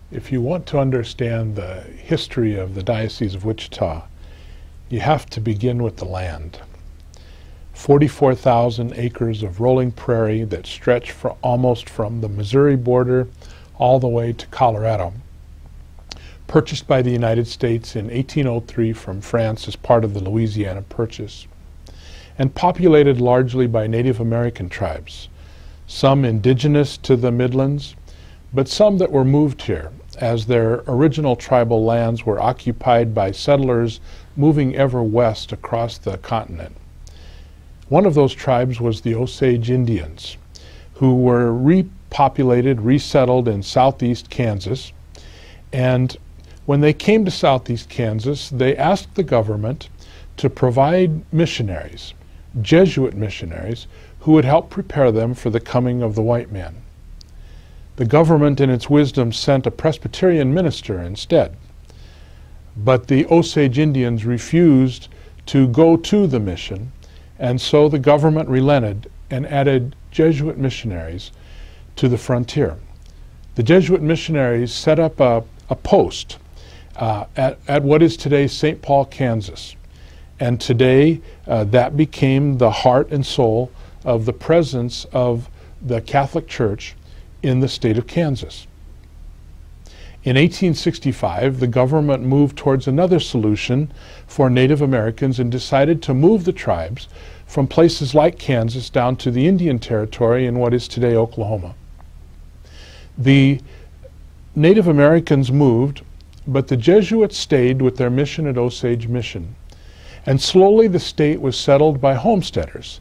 If you want to understand the history of the Diocese of Wichita, you have to begin with the land. 44,000 acres of rolling prairie that stretch almost from the Missouri border all the way to Colorado. Purchased by the United States in 1803 from France as part of the Louisiana Purchase, and populated largely by Native American tribes, some indigenous to the Midlands, but some that were moved here as their original tribal lands were occupied by settlers moving ever west across the continent. One of those tribes was the Osage Indians, who were repopulated, resettled in southeast Kansas. And when they came to southeast Kansas, they asked the government to provide missionaries, Jesuit missionaries, who would help prepare them for the coming of the white man. The government, in its wisdom, sent a Presbyterian minister instead. But the Osage Indians refused to go to the mission, and so the government relented and added Jesuit missionaries to the frontier. The Jesuit missionaries set up a post at what is today St. Paul, Kansas. And today that became the heart and soul of the presence of the Catholic Church in the state of Kansas. In 1865, the government moved towards another solution for Native Americans and decided to move the tribes from places like Kansas down to the Indian Territory in what is today Oklahoma. The Native Americans moved, but the Jesuits stayed with their mission at Osage Mission. And slowly the state was settled by homesteaders,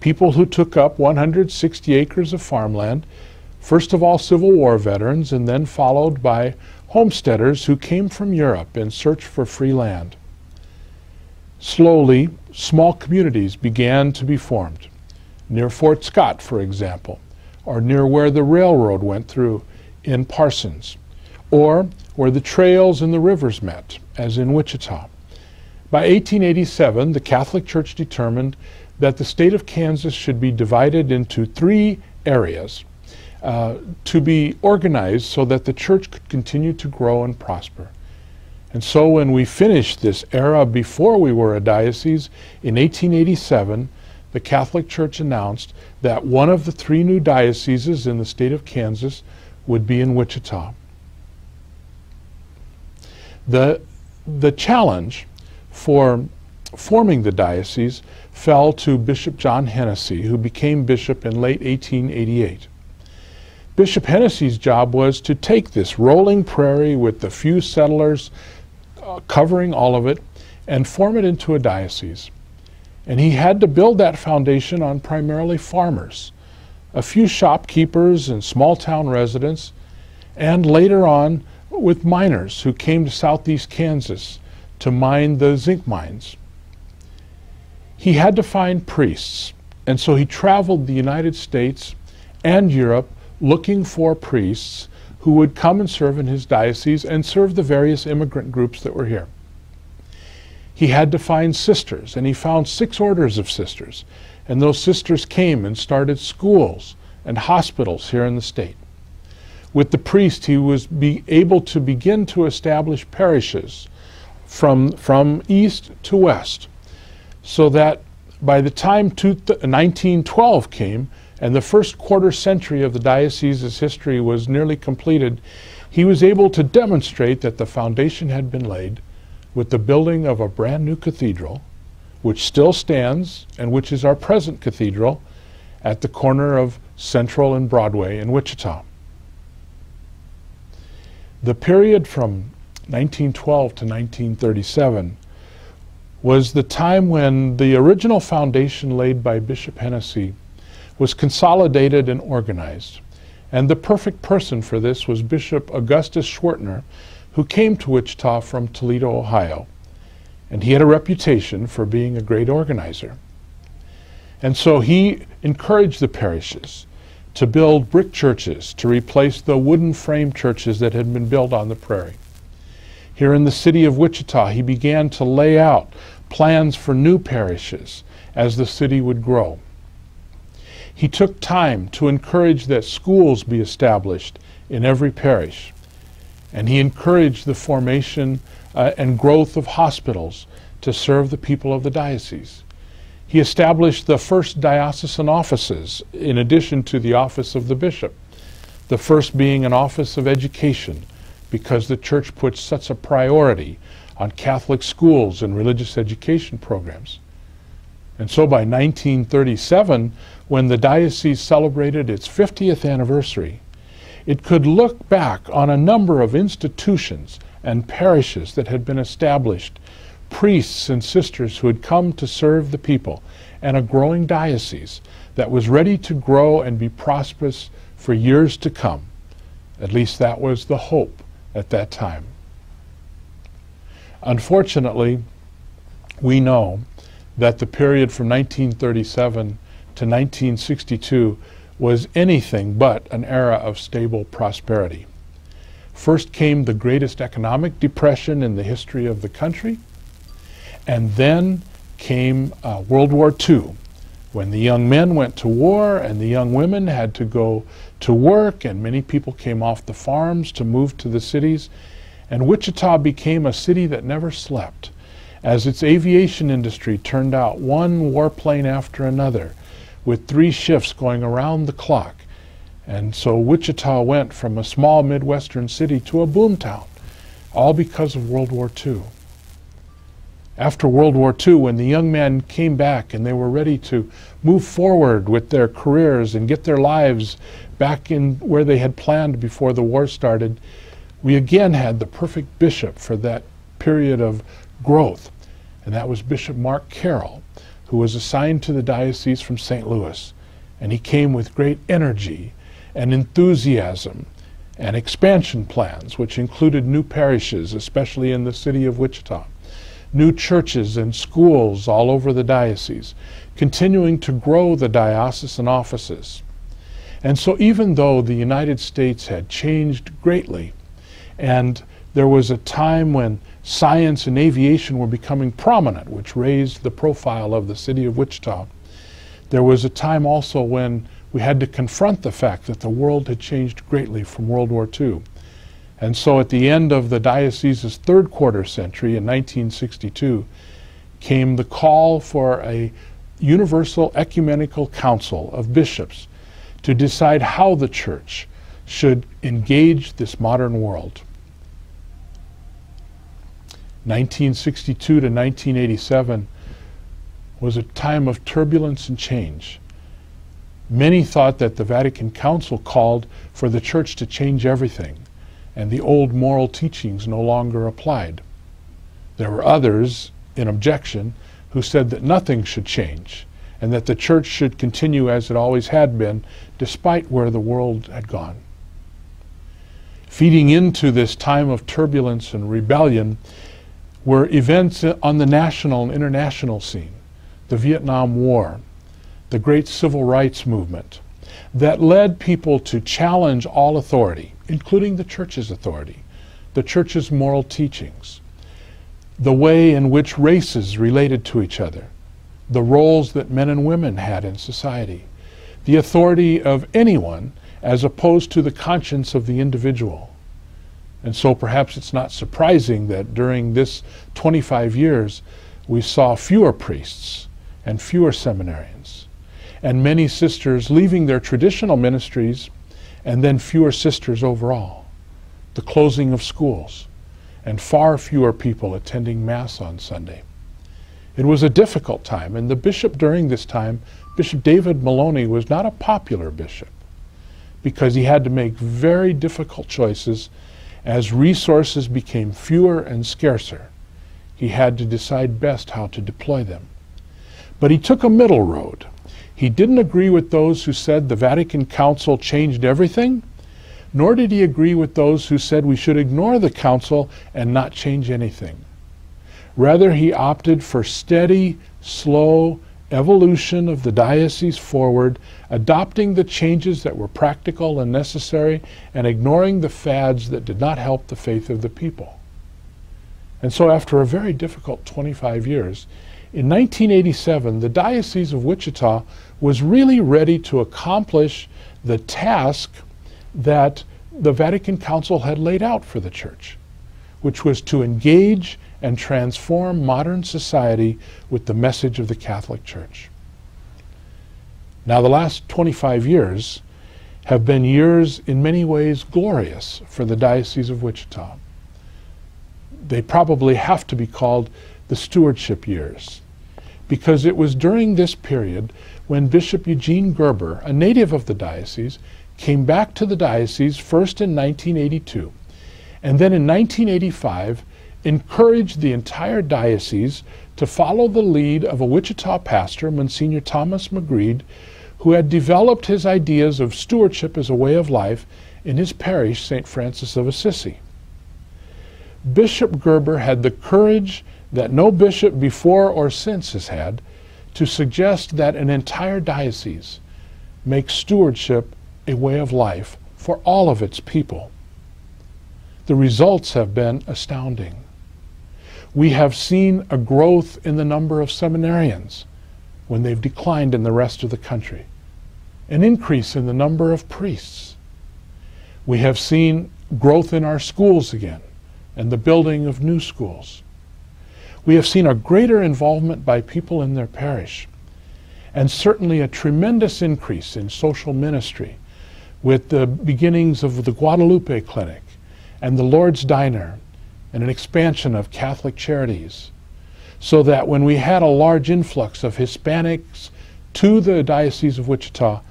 people who took up 160 acres of farmland, first of all Civil War veterans, and then followed by homesteaders who came from Europe in search for free land. Slowly, small communities began to be formed, near Fort Scott, for example, or near where the railroad went through in Parsons, or where the trails and the rivers met, as in Wichita. By 1887, the Catholic Church determined that the state of Kansas should be divided into 3 areas to be organized so that the church could continue to grow and prosper. And so when we finished this era before we were a diocese, in 1887, the Catholic Church announced that one of the 3 new dioceses in the state of Kansas would be in Wichita. The challenge for forming the diocese fell to Bishop John Hennessy, who became bishop in late 1888. Bishop Hennessy's job was to take this rolling prairie with the few settlers covering all of it and form it into a diocese. And he had to build that foundation on primarily farmers, a few shopkeepers and small town residents, and later on with miners who came to southeast Kansas to mine the zinc mines. He had to find priests, and so he traveled the United States and Europe looking for priests who would come and serve in his diocese and serve the various immigrant groups that were here. He had to find sisters, and he found 6 orders of sisters, and those sisters came and started schools and hospitals here in the state. With the priest, he was able to begin to establish parishes from east to west, so that by the time 1912 came, and the first quarter century of the diocese's history was nearly completed, he was able to demonstrate that the foundation had been laid with the building of a brand new cathedral, which still stands and which is our present cathedral at the corner of Central and Broadway in Wichita. The period from 1912 to 1937 was the time when the original foundation laid by Bishop Hennessy was consolidated and organized. And the perfect person for this was Bishop Augustus Schwertner, who came to Wichita from Toledo, Ohio. And he had a reputation for being a great organizer. And so he encouraged the parishes to build brick churches to replace the wooden frame churches that had been built on the prairie. Here in the city of Wichita, he began to lay out plans for new parishes as the city would grow. He took time to encourage that schools be established in every parish. And he encouraged the formation and growth of hospitals to serve the people of the diocese. He established the first diocesan offices in addition to the office of the bishop, the first being an office of education, because the church put such a priority on Catholic schools and religious education programs. And so by 1937, when the diocese celebrated its 50th anniversary, it could look back on a number of institutions and parishes that had been established, priests and sisters who had come to serve the people, and a growing diocese that was ready to grow and be prosperous for years to come. At least that was the hope at that time. Unfortunately, we know that the period from 1937 to 1962 was anything but an era of stable prosperity. First came the greatest economic depression in the history of the country, and then came World War II, when the young men went to war and the young women had to go to work, and many people came off the farms to move to the cities, and Wichita became a city that never slept, as its aviation industry turned out one warplane after another, with 3 shifts going around the clock. And so Wichita went from a small Midwestern city to a boomtown, all because of World War II. After World War II, when the young men came back and they were ready to move forward with their careers and get their lives back in where they had planned before the war started, we again had the perfect bishop for that period of growth, and that was Bishop Mark Carroll, who was assigned to the diocese from St. Louis. And he came with great energy and enthusiasm and expansion plans, which included new parishes, especially in the city of Wichita, new churches and schools all over the diocese, continuing to grow the diocesan offices. And so even though the United States had changed greatly, and there was a time when science and aviation were becoming prominent, which raised the profile of the city of Wichita, there was a time also when we had to confront the fact that the world had changed greatly from World War II. And so at the end of the diocese's 3rd quarter century in 1962 came the call for a universal ecumenical council of bishops to decide how the church should engage this modern world. 1962 to 1987 was a time of turbulence and change. Many thought that the Vatican Council called for the church to change everything, and the old moral teachings no longer applied. There were others, in objection, who said that nothing should change, and that the church should continue as it always had been, despite where the world had gone. Feeding into this time of turbulence and rebellion were events on the national and international scene, the Vietnam War, the great civil rights movement, that led people to challenge all authority, including the church's authority, the church's moral teachings, the way in which races related to each other, the roles that men and women had in society, the authority of anyone as opposed to the conscience of the individual. And so perhaps it's not surprising that during this 25 years we saw fewer priests and fewer seminarians, and many sisters leaving their traditional ministries, and then fewer sisters overall, the closing of schools, and far fewer people attending Mass on Sunday. It was a difficult time, and the bishop during this time, Bishop David Maloney, was not a popular bishop because he had to make very difficult choices as resources became fewer and scarcer. He had to decide best how to deploy them. But he took a middle road. He didn't agree with those who said the Vatican Council changed everything, nor did he agree with those who said we should ignore the Council and not change anything. Rather, he opted for steady, slow evolution of the diocese forward, adopting the changes that were practical and necessary, and ignoring the fads that did not help the faith of the people. And so after a very difficult 25 years, in 1987, the Diocese of Wichita was really ready to accomplish the task that the Vatican Council had laid out for the Church, which was to engage and transform modern society with the message of the Catholic Church. Now, the last 25 years have been years in many ways glorious for the Diocese of Wichita. They probably have to be called the stewardship years, because it was during this period when Bishop Eugene Gerber, a native of the diocese, came back to the diocese first in 1982, and then in 1985 encouraged the entire diocese to follow the lead of a Wichita pastor, Monsignor Thomas McGreed, who had developed his ideas of stewardship as a way of life in his parish, St. Francis of Assisi. Bishop Gerber had the courage that no bishop before or since has had to suggest that an entire diocese make stewardship a way of life for all of its people. The results have been astounding. We have seen a growth in the number of seminarians when they've declined in the rest of the country, an increase in the number of priests. We have seen growth in our schools again and the building of new schools. We have seen a greater involvement by people in their parish, and certainly a tremendous increase in social ministry with the beginnings of the Guadalupe Clinic and the Lord's Diner and an expansion of Catholic charities, so that when we had a large influx of Hispanics to the Diocese of Wichita,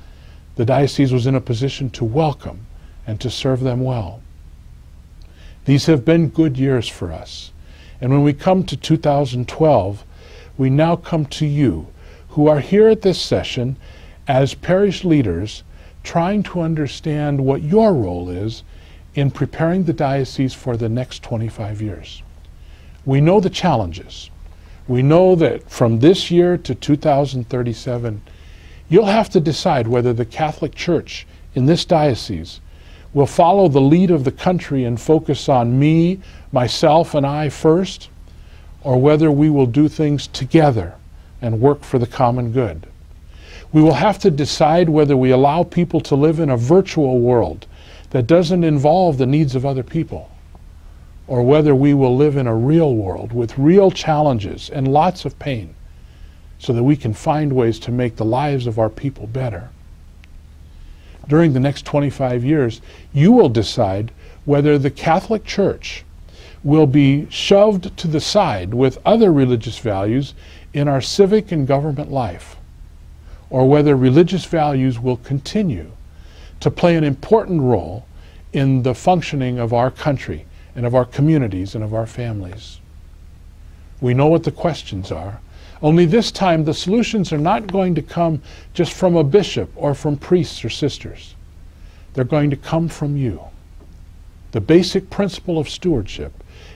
the diocese was in a position to welcome and to serve them well. These have been good years for us. And when we come to 2012, we now come to you, who are here at this session as parish leaders, trying to understand what your role is in preparing the diocese for the next 25 years. We know the challenges. We know that from this year to 2037, you'll have to decide whether the Catholic Church in this diocese will follow the lead of the country and focus on me, myself, and I first, or whether we will do things together and work for the common good. We will have to decide whether we allow people to live in a virtual world that doesn't involve the needs of other people, or whether we will live in a real world with real challenges and lots of pain, so that we can find ways to make the lives of our people better. During the next 25 years, you will decide whether the Catholic Church will be shoved to the side with other religious values in our civic and government life, or whether religious values will continue to play an important role in the functioning of our country and of our communities and of our families. We know what the questions are. Only this time the solutions are not going to come just from a bishop or from priests or sisters. They're going to come from you. The basic principle of stewardship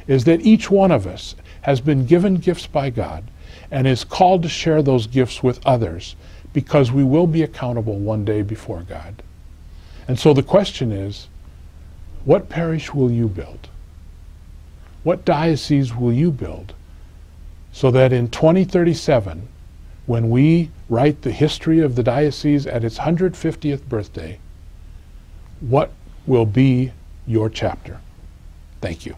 is that each one of us has been given gifts by God and is called to share those gifts with others, because we will be accountable one day before God. And so the question is, what parish will you build? What diocese will you build, so that in 2037, when we write the history of the diocese at its 150th birthday, what will be your chapter? Thank you.